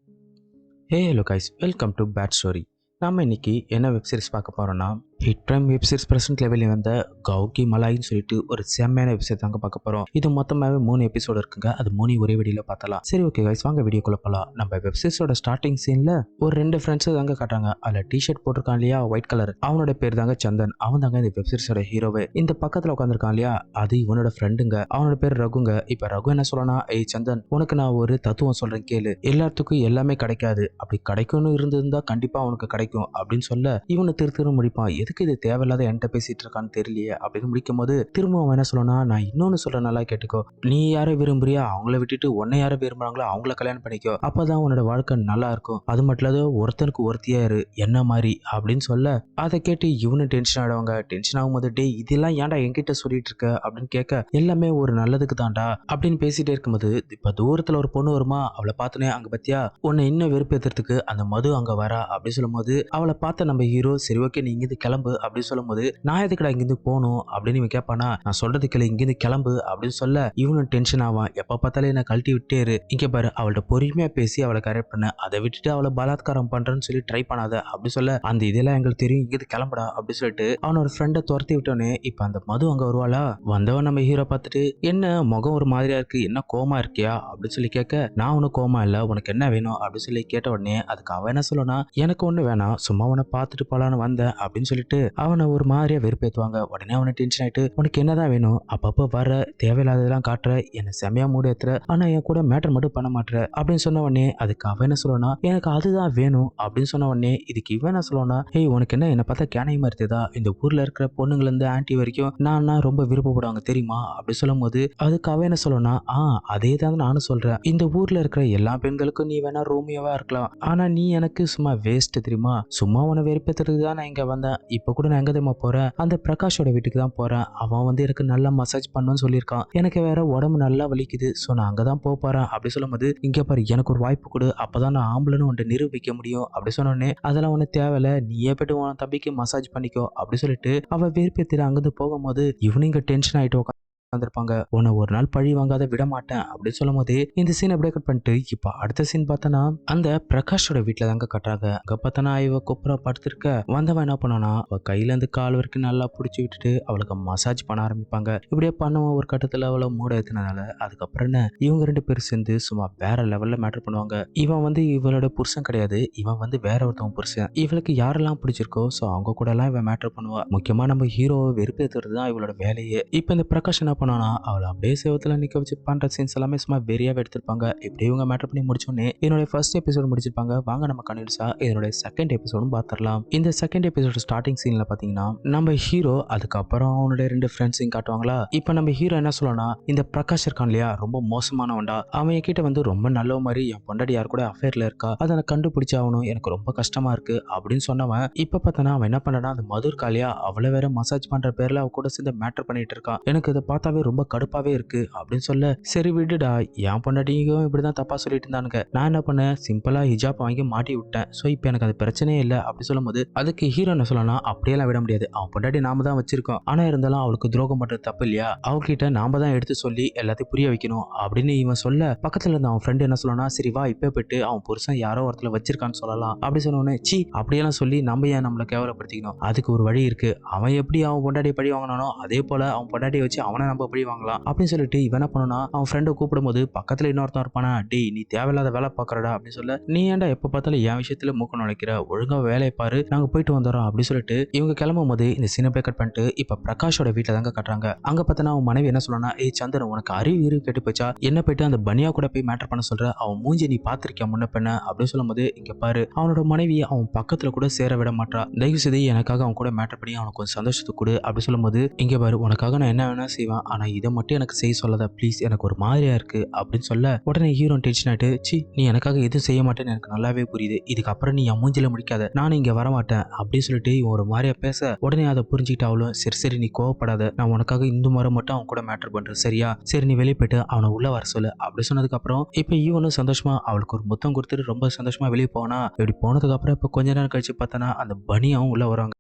Hey hello guys, welcome to Bad Story. நாம இன்னைக்கு என்ன வெப் சீரிஸ் பார்க்க போறோம்னா hit prime web series present லெவலில் வந்த கௌகி மலாய்னு சொல்லிட்டு ஒரு செம்மையான வெப்சைட் தாங்க பார்க்க போறோம். இது மொத்தமாகவே 3 எபிசோடு இருக்குங்க. அது 3 ஒரே வீடியோல பார்த்தலாம். சரி ஓகே கைஸ், வாங்க வீடியோக்குள்ள போலாம். நம்ம வெப் சீரிஸோட ஸ்டார்டிங் சீன்ல ஒரு 2 ஃப்ரெண்ட்ஸ் தாங்க காட்டுறாங்க. அதில் டிஷர்ட் போட்டிருக்கான் இல்லையா ஒயிட் கலர், அவனோட பேர் தாங்க சந்தன். அவன் தாங்க இந்த வெப் சீரிஸோட ஹீரோவே. இந்த பக்கத்தில் உட்காந்துருக்கான் இல்லையா, அது இவனோட ஃப்ரெண்டுங்க. அவனோட பேர் ரகுங்க. இப்போ ரகு என்ன சொல்லனா, ஏய் சந்தன், உனக்கு நான் ஒரு தத்துவம் சொல்றேன் கேளு. எல்லாத்துக்கும் எல்லாமே கிடைக்காது, அப்படி கிடைக்கும்னு இருந்திருந்தா கண்டிப்பா அவனுக்கு கிடைக்கும் அப்படின்னு சொல்ல இவனு திரு முடிப்பான். எதுக்கு இது தேவையில்லாத என்கிட்ட பேசிட்டு இருக்கான்னு தெரியலையே அப்படின்னு முடிக்கும் போது திரும்ப அவன் என்ன சொல்லனா, நான் இன்னொன்னு சொல்ற நல்லா கேட்டுக்கோ. நீ யாரை விரும்புறியா அவங்கள விட்டுட்டு உன்னை யாரை விரும்புறாங்களோ அவங்கள கல்யாணம் பண்ணிக்கோ. அப்பதான் உன்னோட வாழ்க்கை நல்லா இருக்கும். அது மட்டும் இல்லாத ஒருத்தனுக்கு ஒருத்தியா இரு என்ன மாதிரி அப்படின்னு சொல்ல அதை கேட்டு இவனு டென்ஷன் ஆயிடுவாங்க. டென்ஷன் ஆகும்போது டே இதெல்லாம் ஏன்டா என்கிட்ட சொல்லிட்டு இருக்க அப்படின்னு கேட்க, எல்லாமே ஒரு நல்லதுக்கு தான்டா அப்படின்னு பேசிட்டே இருக்கும்போது இப்ப தூரத்துல ஒரு பொண்ணு வருமா, அவளை பார்த்தோன்னே அங்க பத்தியா உன்னை இன்னும் வெறுப்பேத்துறதுக்கு அந்த மது அங்க வரா அப்படின்னு சொல்லும்போது அவளை பார்த்த நம்ம ஹீரோ சரி ஓகே நீ இங்கிருந்து கிளம்பு அப்படின்னு சொல்லும் போது, நான் எதுக்கடா இங்கிருந்து போகணும் அப்படின்னு இவன் கேட்பானா, நான் சொல்றது கேளு இங்கிருந்து கிளம்பு அப்படின்னு சொல்ல இவனும் டென்ஷன் ஆவான். எப்ப பார்த்தாலும் என்ன கழட்டி விட்டே இரு, இங்க பாரு அவள்கிட்ட பொறுமையா பேசி அவளை கரெக்ட் பண்ண, அதை விட்டுட்டு அவளை பலாத்காரம் பண்றேன்னு சொல்லி ட்ரை பண்ணாத அப்படி சொல்ல, அந்த இதெல்லாம் எங்களுக்கு தெரியும் இங்கிருந்து கிளம்புடா அப்படின்னு சொல்லிட்டு அவனோட ஃப்ரெண்டை துரத்தி விட்டோன்னே இப்ப அந்த மது அங்க வருவாளா. வந்தவன் நம்ம ஹீரோ பார்த்துட்டு என்ன முகம் ஒரு மாதிரியா இருக்கு, என்ன கோமா இருக்கியா அப்படின்னு சொல்லி கேட்க, நான் உனக்கு கோமா இல்ல, உனக்கு என்ன வேணும் அப்படின்னு சொல்லி கேட்ட உடனே அதுக்கு அவன் என்ன சொல்லனா, எனக்கு ஒண்ணு வேணாம், சும்மா அவனை பார்த்துட்டு போலான்னு வந்தேன் அப்படின்னு சொல்லிட்டு அவனை ஒரு மாதிரியா வெறுப்பேற்றுவாங்க. உடனே அவனை டென்ஷன் ஆயிட்டு உனக்கு என்னதான் வேணும், அப்பப்போ வர தேவையில்லாததெல்லாம் காட்டுற, என்ன செமையா மூடு ஏத்துற, ஆனா என் கூட மேட்டர் மட்டும் பண்ண மாட்டேற அப்படின்னு சொன்ன உடனே அதுக்கு அவன் என்ன சொல்லனா, எனக்கு அதுதான் வேணும் அப்படின்னு சொன்ன உடனே இதுக்கு இவன் என்ன சொல்லனா, ஏய் உனக்கு என்ன பார்த்தா கேனையமா இருக்குதா, இந்த ஊர்ல இருக்கிற பொண்ணுங்கள இருந்து ஆன்டி வரைக்கும் நான் ரொம்ப விருப்பப்படுவாங்க தெரியுமா அப்படி சொல்லும் போது அதுக்கு அவன் என்ன சொல்லனா, அதே தான் நானும் சொல்றேன், இந்த ஊர்ல இருக்கிற எல்லா பெண்களுக்கும் நீ வேணா ரோமியோவா இருக்கலாம், ஆனா நீ எனக்கு சும்மா வேஸ்ட் தெரியுமா, சும்மா உன்னை வெறுப்பேத்துறதுக்கு தான் நான் இங்க வந்தேன். இப்ப கூட நான் எங்க தெரியுமா போறேன், அந்த பிரகாஷோட வீட்டுக்கு தான் போறேன். அவன் வந்து எனக்கு நல்லா மசாஜ் பண்ணணும்னு சொல்லியிருக்கான். எனக்கு வேற உடம்பு நல்லா வலிக்குது, ஸோ நான் அங்கதான் போறேன் அப்படி சொல்லும்போது, இங்க பாரு எனக்கு ஒரு வாய்ப்பு கொடு, அப்பதான் நான் ஆம்பளைன்னு உன்னை நிரூபிக்க முடியும் அப்படி சொன்னோடனே, அதெல்லாம் உனக்கு தேவையில்ல, நீயே போயிட்டு உன் தம்பிக்கு மசாஜ் பண்ணிக்கோ அப்படி சொல்லிட்டு அவ வெறுப்பேத்திட்டு அங்கிருந்து போகும்போது இவனுங்க டென்ஷன் ஆயிட்டு வந்திருப்பாங்க. உன்னை ஒரு நாள் பழி வாங்காத விட மாட்டேன் அப்படின்னு சொல்லும் போது இந்த சீன் அப்படியே கட் பண்ணிட்டு இப்ப அடுத்த சீன் பார்த்தனா அந்த பிரகாஷோட வீட்டுல தாங்க கட்டுறாங்க. அங்க பார்த்தனா இவ கொப்புரா படுத்திருக்க, வந்தவன் என்ன பண்ணானா அவ கையில இருந்து கால் வரைக்கும் நல்லா பிடிச்சி விட்டுட்டு அவளுக்கு மசாஜ் பண்ண ஆரம்பிப்பாங்க. இப்படியே பண்ணவன் ஒரு கட்டத்துல அவளை மூட ஏத்தினதால அதுக்கப்புறம் என்ன இவங்க 2 பேரும் சேர்ந்து சும்மா வேற லெவல்ல மேட்டர் பண்ணுவாங்க. இவன் வந்து இவளோட புருஷன் கிடையாது, இவன் வந்து வேற ஒருத்தவன் புருஷன். இவளுக்கு யாரெல்லாம் பிடிச்சிருக்கோ சோ அவங்க கூட எல்லாம் இவன் மேட்டர் பண்ணுவா. முக்கியமா நம்ம ஹீரோவை வெறுப்பேற்றுறது தான் இவளோட வேலையே. இப்ப இந்த பிரகாஷ் என்ன பண்ணானா அவளை அப்படியே சேவத்துல நிக்க வச்சு பண்ற சீன்ஸ் எல்லாமே சும்மா வெறியாவே எடுத்திருப்பாங்க. இப்படி இவங்க மேட்டர் பண்ணி முடிச்சோடனே என்னோட ஃபர்ஸ்ட் எபிசோடு முடிச்சிருப்பாங்க. வாங்க நம்ம கண்டினியூஸா இதோட செகண்ட் எபிசோடும் பார்த்துடலாம். இந்த செகண்ட் எபிசோட ஸ்டார்டிங் சீன்ல பாத்தீங்கன்னா நம்ம ஹீரோ அதுக்கப்புறம் அவனோட 2 ஃப்ரெண்ட்ஸையும் காட்டுவாங்களா. இப்ப நம்ம ஹீரோ என்ன சொல்லனா, இந்த பிரகாஷ் இருக்கான் இல்லையா ரொம்ப மோசமானவன்டா, அவன் என்கிட்ட வந்து ரொம்ப நல்ல மாதிரி என் பொண்டாடி யார் கூட அஃபேர்ல இருக்கா, அதை நான் கண்டுபிடிச்சு ஆகணும், எனக்கு ரொம்ப கஷ்டமா இருக்கு அப்படின்னு சொன்னவன் இப்ப பார்த்தனா அவன் என்ன பண்ணனா, அந்த மது இருக்கா இல்லையா அவளை வேற மசாஜ் பண்ற பேர்ல அவ கூட சேர்ந்து மேட்டர் பண்ணிட்டு இருக்கான். எனக்கு இதை பார்த்தாவே ரொம்ப கடுப்பாவே இருக்கு அப்படின்னு சொல்ல, சரி விடுடா, என் பொண்டாட்டியும் இப்படிதான் தப்பா சொல்லிட்டு இருந்தானுங்க, நான் என்ன பண்ணேன் சிம்பிளா ஹிஜாப் வாங்கி மாட்டி விட்டேன், சோ இப்போ எனக்கு அது பிரச்சனையே இல்லை அப்படி சொல்லும் போது அதுக்கு ஹீரோ என்ன சொல்லலாம், அப்படியெல்லாம் விட முடியாது, அவன் பொண்டாட்டி நாம தான் வச்சிருக்கோம், ஆனா இருந்தாலும் அவளுக்கு துரோகம் பண்றது தப்பு இல்லையா, அவகிட்ட நாம தான் எடுத்து சொல்லி எல்லாத்தையும் புரிய வைக்கணும் அப்படின்னு இவன் சொல்ல, பக்கத்துல இருந்த அவன் ஃப்ரெண்ட் என்ன சொல்லலாம், சரி வா இப்ப போயிட்டு அவன் புருஷன் யாரோ ஒருத்தல வச்சிருக்கான்னு சொல்லலாம் அப்படி சொன்னோன்னே, சி அப்படியெல்லாம் சொல்லி நம்ம ஏன் நம்மளை கேவலப்படுத்திக்கணும், அதுக்கு ஒரு வழி இருக்கு, அவன் எப்படி அவன் பொண்டாட்டி பழி வாங்கினானோ அதே போல அவன் பொண்டாட்டியை வச்சு அவனை நம்ம பழி வாங்கலாம் அப்படின்னு சொல்லிட்டு இவன் என்ன பண்ணா அவன் ஃப்ரெண்டை கூப்பிடும் போது பக்கத்துல இன்னொருத்தன் இருப்பானா, டேய் நீ தேவையில்லாத வேலை பாக்குறடா அப்படின்னு சொல்ல, நீ ஏன்டா எப்ப பார்த்தாலும் என் விஷயத்துல மூக்க நுழைக்கிற, ஒழுங்கா வேலையை பாரு நாங்க போயிட்டு வந்துடுறோம் அப்படின்னு சொல்லிட்டு இவங்க கிளம்பும் போது இந்த சீனை பிளே கட் பண்ணிட்டு இப்ப பிரகாஷோட வீட்டுல தாங்க கட்டுறாங்க. அங்க பார்த்தனா அவன் மனைவி என்ன சொல்லனா, ஏய் சந்திரன் உனக்கு அறிவு கெட்டு போச்சா, என்ன போயிட்டு அந்த பனியா கூட போய் மேட்டர் பண்ண சொல்ற, அவன் மூஞ்சி நீ பாத்திருக்கியா முன்ன பெண்ண அப்படின்னு சொல்லும் போது, இங்க பாரு அவனோட மனைவி அவன் பக்கத்துல கூட சேர விட மாட்டா, தயவு செய்து எனக்காக அவன் கூட மேட்டர் பண்ணி அவனுக்கு கொஞ்சம் சந்தோஷத்துக்கு கொடு அப்படி சொல்லும் போது, இங்க பாரு உனக்காக நான் என்ன வேணா செய்வேன், ஆனா இதை மட்டும் எனக்கு செய்ய சொல்லாத ப்ளீஸ், எனக்கு ஒரு மாதிரியா இருக்கு அப்படின்னு சொல்ல, உடனே ஹீரோ டென்ஷன் ஆயிட்டு, சி நீ எனக்காக எதுவும் செய்ய மாட்டேன்னு எனக்கு நல்லாவே புரியுது, இதுக்கப்புறம் நீ என் மூஞ்சில முடிக்காத, நானும் இங்க வரமாட்டேன் அப்படின்னு சொல்லிட்டு இவன் ஒரு மாதிரியா பேச, உடனே அதை புரிஞ்சுக்கிட்டு அவளும் சரி சரி நீ கோவப்படாத, நான் உனக்காக இந்த முறை மட்டும் அவன் கூட மேட்டர் பண்றேன் சரியா, சரி நீ வெளியே போயிட்டு அவனை உள்ள வர சொல்லு அப்படி சொன்னதுக்கு அப்புறம் இப்ப இவனும் சந்தோஷமா அவளுக்கு ஒரு முத்தம் கொடுத்துட்டு ரொம்ப சந்தோஷமா வெளியே போனா. இப்படி போனதுக்கு அப்புறம் இப்ப கொஞ்ச நேரம் கழிச்சு பார்த்தனா அந்த பனியாவும் உள்ள வராங்க.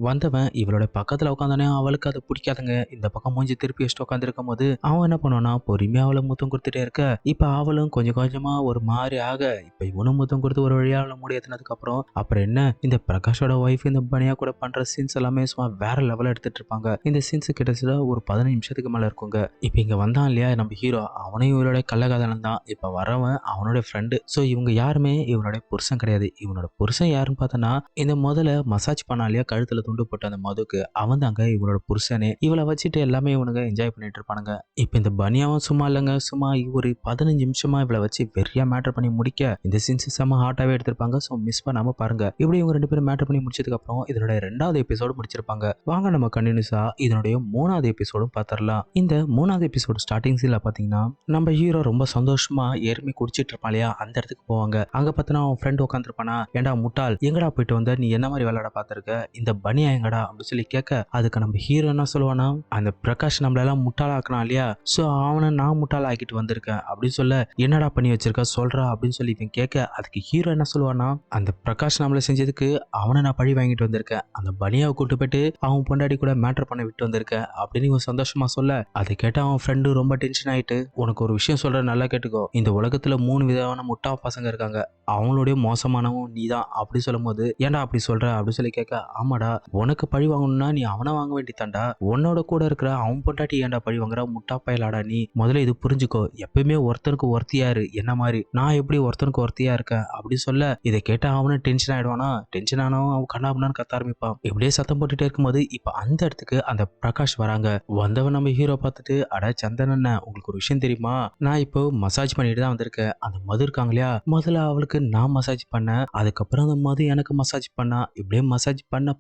வந்தவன் இவளோட பக்கத்துல உட்காந்தானே அவளுக்கு அது பிடிக்காதுங்க. இந்த பக்கம் மூஞ்சி திருப்பி வச்சுட்டு உட்காந்துருக்கும் போது அவன் என்ன பண்ணுவானா பொறுமையா அவளை முத்தம் கொடுத்துட்டே இருக்க, இப்ப அவளும் கொஞ்சம் கொஞ்சமா ஒரு மாதிரி ஆக, இப்ப இவனும் முத்தம் கொடுத்து ஒரு வழியா அவளை மூடி ஏத்தினதுக்கு அப்புறம் என்ன இந்த பிரகாஷோட ஒய்ஃப் இந்த பனியா கூட பண்ற சீன்ஸ் எல்லாமே சும்மா வேற லெவல் எடுத்துட்டு இருப்பாங்க. இந்த சீன்ஸ் கிட்டத்தட்ட ஒரு 15 நிமிஷத்துக்கு மேல இருக்குங்க. இப்ப இங்க வந்தான் இல்லையா நம்ம ஹீரோ, அவனையும் இவளோட கள்ளக்காதலன் தான். இப்ப வரவன் அவனோட ஃப்ரெண்டு. சோ இவங்க யாருமே இவனோட புருஷன் கிடையாது. இவனோட புருஷன் யாருன்னு பார்த்தனா இந்த முதல்ல மசாஜ் பண்ணா இல்லையா கழுத்துல துண்டு போட்ட அந்த மதுக்கு, அவன் தாங்க இவளோட புருஷனே. இவளை வச்சுட்டு எல்லாமே இவனுங்க என்ஜாய் பண்ணிட்டு இருப்பானுங்க. இப்ப இந்த பனியாவும் சும்மா இல்லைங்க, சும்மா ஒரு 15 நிமிஷமா இவளை வச்சு வெறியா மேட்டர் பண்ணி முடிக்க இந்த சீன்ஸ் செம்ம ஹாட்டாவே எடுத்திருப்பாங்க. ஸோ மிஸ் பண்ணாம பாருங்க. இப்படி இவங்க 2 பேரும் மேட்டர் பண்ணி முடிச்சதுக்கு அப்புறம் இதனுடைய 2வது எபிசோடு முடிச்சிருப்பாங்க. வாங்க நம்ம கண்டினியூஸா இதனுடைய 3வது எபிசோடும் பாத்திரலாம். இந்த 3வது எபிசோடு ஸ்டார்டிங் சீன்ல பாத்தீங்கன்னா நம்ம ஹீரோ ரொம்ப சந்தோஷமா ஏற்கனவே குடிச்சிட்டு இருப்பான் இல்லையா, அந்த இடத்துக்கு போவாங்க. அங்க பார்த்தனா அவன் ஃப்ரெண்ட் உட்காந்துருப்பானா, ஏண்டா முட்டாள் எங்கடா போயிட்டு வந்த, நீ என்ன மாதிரி விளையாட பாத்திருக்க, இந்த பனியா எங்கடா அப்படின்னு சொல்லி கேட்க, அதுக்கு நம்ம ஹீரோ என்ன சொல்லுவானா, அந்த பிரகாஷ் நம்மளெல்லாம் முட்டாளாக்குனா இல்லையா, சோ அவனை நான் முட்டாள் ஆக்கிட்டு வந்திருக்கேன் அப்படின்னு சொல்ல, என்னடா பண்ணி வச்சிருக்க சொல்றா அப்படின்னு சொல்லி இவன் கேட்க, அதுக்கு ஹீரோ என்ன சொல்லுவானா, அந்த பிரகாஷ் நம்மள செஞ்சதுக்கு அவனை நான் பழி வாங்கிட்டு வந்திருக்கேன், அந்த பனியாவை கூட்டு போயிட்டு அவன் பொண்டாடி கூட மேட்டர் பண்ண விட்டு வந்திருக்கேன் அப்படின்னு இவன் சந்தோஷமா சொல்ல, அதை கேட்ட அவன் ஃப்ரெண்டு ரொம்ப டென்ஷன் ஆயிட்டு, உனக்கு ஒரு விஷயம் சொல்ற நல்லா கேட்டுக்கோ, இந்த உலகத்துல 3 விதமான முட்டா பசங்க இருக்காங்க, அவங்களுடைய மோசமானவன் நீ தான் அப்படி சொல்லும் போது, ஏன்டா அப்படி சொல்ற அப்படின்னு சொல்லி கேட்க, ஆமாடா உனக்கு பழி வாங்கணும்னா நீ அவனை வாங்க வேண்டித்தாண்டா, உன்னோட கூட இருக்கிற அவன் பொண்டாட்டி ஏன்டா பழி வாங்குற முட்டா பயலாடா நீ, முதல்ல இது புரிஞ்சுக்கோ, எப்பயுமே ஒருத்தனுக்கு ஒருத்தியாரு என்ன மாதிரி, நான் எப்படி ஒருத்தனுக்கு ஒருத்தியா இருக்கேன் அப்படி சொல்ல, இதை கேட்ட அவனு டென்ஷன் ஆயிடுவானா, டென்ஷன் ஆனவன் அவன் கண்ணாபுண்ணான்னு கத்த ஆரம்பிப்பான். இப்படியே சத்தம் போட்டுட்டே இருக்கும்போது இப்ப அந்த இடத்துக்கு அந்த பிரகாஷ் வராங்க. வந்தவன் நம்ம ஹீரோ பார்த்துட்டு, அட சந்தன உங்களுக்கு ஒரு விஷயம் தெரியுமா, நான் இப்போ மசாஜ் பண்ணிட்டு தான் வந்திருக்கேன், அந்த மது இருக்காங்க இல்லையா, முதல்ல அவளுக்கு நான் மசாஜ் பண்ணேன், அதுக்கப்புறம் அந்த மது எனக்கு மசாஜ் பண்ணா, இப்படியே மசாஜ் பண்ண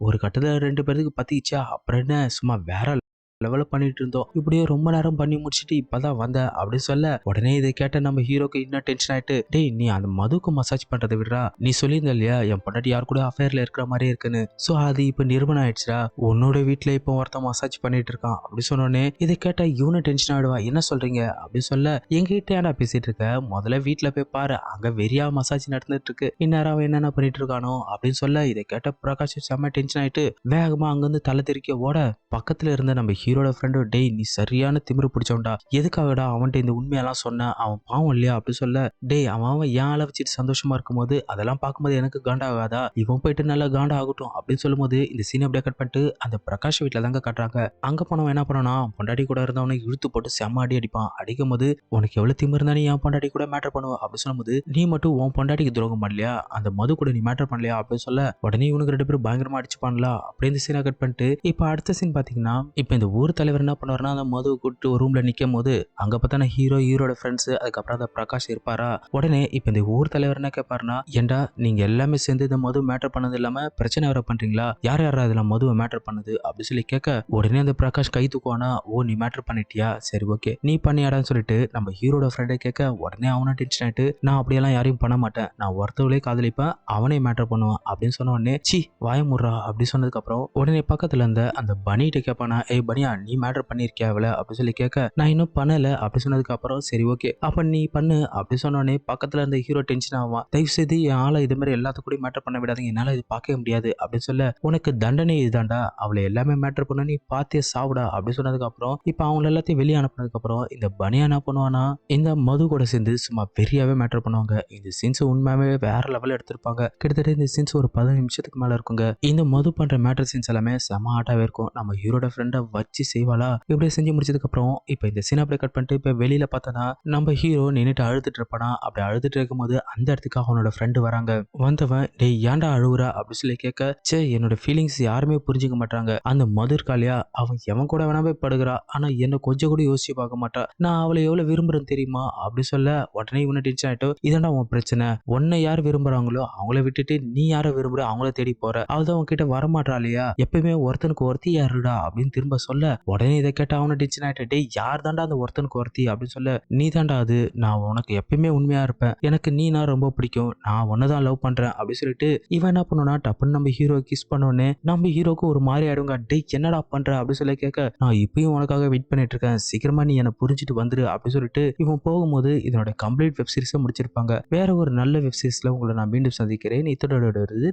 ஒரு கட்டத்துல 2 பேருக்கு பத்திச்சா, அப்புறம் என்ன சும்மா வேற லெவலில் பண்ணிட்டு இருந்தோம், இப்படியே ரொம்ப நேரம் பண்ணி முடிச்சுட்டு இப்பதான் வந்த அப்படி சொல்ல, உடனே இதை கேட்ட நம்ம ஹீரோக்கு இன்னும் டென்ஷன் ஆயிட்டு, டேய் நீ அந்த மதுக்கு மசாஜ் பண்றதை விடுறா, நீ சொல்லியிருந்த இல்லையா என் பொண்டாட்டி யார் கூட அஃபேர்ல இருக்கிற மாதிரி இருக்குன்னு, சோ அது இப்ப நிரூபணம் ஆயிடுச்சுடா, உன்னோட வீட்டுல இப்போ ஒருத்தன் மசாஜ் பண்ணிட்டு இருக்கான் அப்படி சொன்னோடனே இதை கேட்ட இவனு டென்ஷன் ஆயிடுவா, என்ன சொல்றீங்க அப்படி சொல்ல, எங்கிட்ட ஏன்டா பேசிட்டு இருக்க, முதல்ல வீட்டுல போய் பாரு, அங்க வெறியா மசாஜ் நடந்துட்டு இருக்கு, இந்நேரம் அவன் என்னென்ன பண்ணிட்டு இருக்கானோ அப்படின்னு சொல்ல, இதை கேட்ட பிரகாஷ் செம்ம டென்ஷன் ஆயிட்டு வேகமா அங்கிருந்து தலை தெறிக்க ஓட, பக்கத்துல இருந்த நம்ம ஹீரோட ஃப்ரெண்டு, டேய் நீ சரியான திமிரு பிடிச்சவன்டா, எதுக்காகடா அவன்கிட்ட இந்த உண்மையெல்லாம் சொன்ன, அவன் பாவம் இல்லையா அப்படி சொல்ல, டேய் அவன் ஏன் ஆள வச்சுட்டு சந்தோஷமா இருக்கும் போது அதெல்லாம் பார்க்கும்போது எனக்கு காண்டா ஆகாதா, இவன் போயிட்டு நல்லா காண்டா ஆகட்டும் அப்படின்னு சொல்லும் போது இந்த சீனை அப்படியே கட் பண்ணிட்டு அந்த பிரகாஷ் வீட்டுல தாங்க காட்டுறாங்க. அங்க போனவன் என்ன பண்ணனா, பொண்டாட்டி கூட இருந்தவனை இழுத்து போட்டு செம்ம அடி அடிப்பான். அடிக்கும் போது உனக்கு எவ்வளவு திமிரு இருந்தா நீ என் பொண்டாட்டி கூட மேட்டர் பண்ணுவ அப்படி சொல்லும்போது, நீ மட்டும் உன் பொண்டாட்டிக்கு துரோகம் பண்ணலையா, அந்த மது கூட நீ மேட்டர் பண்ணலையா அப்படின்னு சொல்ல, உடனே இவனுக்கு 2 பேரும் பயங்கரமா அடிச்சுப்பான்ல. அப்படியே இந்த சீனை கட் பண்ணிட்டு இப்ப அடுத்த சீன் பாத்தீங்கன்னா, இப்ப இந்த ஊர் தலைவர் என்ன பண்ணுவாருன்னா, அந்த மதுவை கூப்பிட்டு ஒரு ரூம்ல நிக்கும் போது அங்க பார்த்தா ஹீரோட ஃப்ரெண்ட்ஸ் அதுக்கப்புறம் அந்த பிரகாஷ் இருப்பாரா, உடனே இப்ப இந்த ஊர் தலைவர் என்ன கேட்பாருன்னா, ஏண்டா நீங்க எல்லாமே சேர்ந்து இந்த மது மேட்டர் பண்ணது இல்லாம பிரச்சனை வர பண்றீங்களா, யார் யாரா இதுல மதுவை மேட்டர் பண்ணது அப்படி சொல்லி கேட்க, உடனே அந்த பிரகாஷ் கை தூக்குவானா, ஓ நீ மேட்டர் பண்ணிட்டியா சரி ஓகே நீ பண்ணியாடான்னு சொல்லிட்டு நம்ம ஹீரோட ஃப்ரெண்டை கேட்க, உடனே அவனை டென்ஷன் ஆயிட்டு, நான் அப்படியெல்லாம் யாரையும் பண்ண மாட்டேன், நான் ஒருத்தவளே காதலிப்பேன் அவனே மேட்டர் பண்ணுவான் அப்படின்னு சொன்ன உடனே, சி வாயமுறா அப்படி சொன்னதுக்கு அப்புறம் உடனே பக்கத்துல இருந்த அந்த பனிகிட்ட கேட்பானா, ஏய் பனியா நீ மேட்டர் பண்ணிருக்கியா அவளை அப்படி சொல்லி கேட்க, நான் இன்னும் பண்ணல அப்படி சொன்னதுக்கு அப்புறம் சரி ஓகே அப்ப நீ பண்ணு அப்படி சொன்னோடனே பக்கத்துல இருந்த ஹீரோ டென்ஷன் ஆவான், தயவு செய்து என் ஆளை இது மாதிரி எல்லாத்துக்கூட மேட்டர் பண்ண விடாதீங்க, என்னால இது பார்க்கவே முடியாது அப்படின்னு சொல்ல, உனக்கு தண்டனை இதுதான்டா, அவளை எல்லாமே மேட்டர் பண்ண நீ பாத்தே சாவுடா அப்படி சொன்னதுக்கு அப்புறம் இப்ப அவங்க எல்லாத்தையும் வெளியே அனுப்புனதுக்கு அப்புறம் இந்த பனியா என்ன பண்ணுவானா, இந்த மது கூட சேர்ந்து சும்மா பெரியாவே மேட்டர் பண்ணுவாங்க. இந்த சீன்ஸ் உண்மையாவே வேற லெவல் எடுத்திருப்பாங்க. கிட்டத்தட்ட இந்த சீன்ஸ் ஒரு 15 நிமிஷத்துக்கு மேல இருக்குங்க. இந்த மது பண்ற மேட்டர் சீன்ஸ் எல்லாமே செம ஆட்டாவே இருக்கும். நம்ம ஹீரோட ஃப்ரெண்டை வச்சு செய்வாளா, இப்படியே செஞ்சு முடிச்சதுக்கு அப்புறம் இப்ப இந்த சீன் அப்படியே கட் பண்ணிட்டு இப்ப வெளியில பார்த்தனா நம்ம ஹீரோ நின்னுட்டு அழுதுட்டு இருப்பானா, அப்படி அழுதுட்டு இருக்கும்போது அந்த இடத்துக்கு அவனோட ஃப்ரெண்டு வராங்க. வந்தவன், டேய் ஏன்டா அழுவுற அப்படி சொல்லி கேட்க, சே என்னோட ஃபீலிங்ஸ் யாருமே புரிஞ்சுக்க மாட்டாங்க, அந்த மது இருக்காளியா அவன் எவன் கூட வேணாமே படுகிறா, ஆனா என்ன கொஞ்சம் கூட யோசிச்சு பார்க்க மாட்டா, நான் அவளை எவ்வளவு விரும்புறேன் தெரியுமா அப்படி சொல்ல, உடனே இவனை டென்ஷன் ஆயிட்டோ, இதாண்டா உன் பிரச்சனை, உன்னை யார் விரும்புறாங்களோ அவங்கள விட்டுட்டு நீ யாரை விரும்புற அவங்கள தேடி போற, அவதான் உன்கிட்ட வரமாட்டா இல்லையா, எப்பயுமே ஒருத்தனுக்கு ஒருத்தி யாருடா அப்படின்னு திரும்ப சொல்ல, உடனே இதை கேட்ட அவனை டென்ஷன் ஆயிட்ட, டேய் யார் தாண்டா அந்த ஒருத்தனுக்கு ஒருத்தி அப்படின்னு சொல்ல, நீ தாண்டா அது, நான் உனக்கு எப்பயுமே உண்மையா இருப்பேன், எனக்கு நீ நான் ரொம்ப பிடிக்கும், நான் உன்னதான் லவ் பண்றேன் அப்படி சொல்லிட்டு இவன் என்ன பண்ணுனா டப்புன்னு நம்ம ஹீரோ கிஸ் பண்ணோடனே நம்ம ஹீரோக்கு ஒரு மாதிரி ஆயிடுங்க, டேய் என்னடா பண்ற அப்படி சொல்லி கேட்க, நான் இப்பயும் உனக்காக வெயிட் பண்ணிட்டு இருக்கேன், சீக்கிரமா நீ என்னை புரிஞ்சுட்டு வந்துரு அப்படி சொல்லிட்டு இவன் போகும்போது இதனோட கம்ப்ளீட் வெப் சீரிஸை முடிச்சிருப்பாங்க. வேற ஒரு நல்ல வெப் சீரிஸ்ல உங்களை நான் மீண்டும் சந்திக்கிறேன். இத்தோட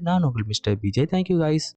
நான் உங்கள் மிஸ்டர் விஜய். Thank you guys.